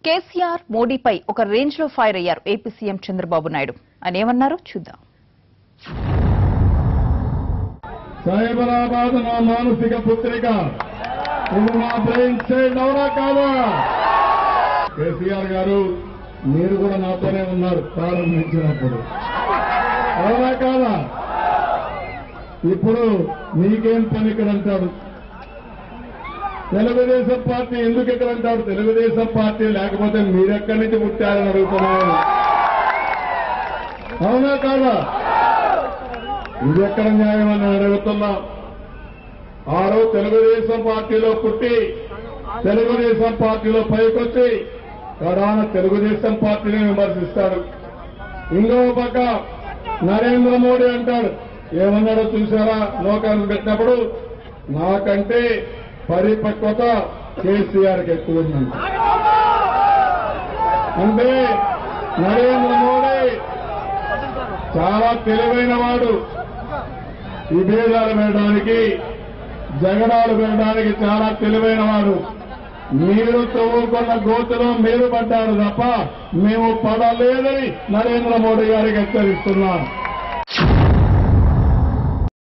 కేసీఆర్ మోడీపై ఒక రేంజ్ లో ఫైర్ అయ్యారు ఏపీ సీఎం చంద్రబాబు నాయుడు. ఆయన ఏమన్నారో చూద్దాం. సైబరాబాద్ నా మానసిక పుత్రిక, ఇది నా బ్రెయిన్ చైల్డ్, అవునా కాదా? కేసీఆర్ గారు మీరు కూడా నాతోనే ఉన్నారు ప్రారంభించినప్పుడు, అవునా కాదా? ఇప్పుడు మీకేం పని ఇక్కడ అంటాడు? తెలుగుదేశం పార్టీ ఎందుకు ఇక్కడ అంటాడు? తెలుగుదేశం పార్టీ లేకపోతే మీరెక్కడి నుంచి పుట్టారని అడుగుతున్నారు, అవునా కాదా? ఇది ఎక్కడ న్యాయం అని అడుగుతున్నా. ఆ రోజు తెలుగుదేశం పార్టీలో పుట్టి తెలుగుదేశం పార్టీలో పైకొచ్చి కడాన తెలుగుదేశం పార్టీని విమర్శిస్తాడు. ఇంకో పక్క నరేంద్ర మోడీ అంటాడు. ఏమన్నాడో చూసారా? లోకానికి పెట్టినప్పుడు నాకంటే పరిపక్వత కేసీఆర్కి ఎక్కువ ఉందంట. అంటే నరేంద్ర మోడీ చాలా తెలివైన వాడు. విభేదాలు వేయడానికి, జగడాలు వేయడానికి చాలా తెలివైన వాడు. మీరు తవ్వుకున్న గోతులో మీరు పడ్డారు తప్ప మేము పడలేదని నరేంద్ర మోడీ గారికి హెచ్చరిస్తున్నాను.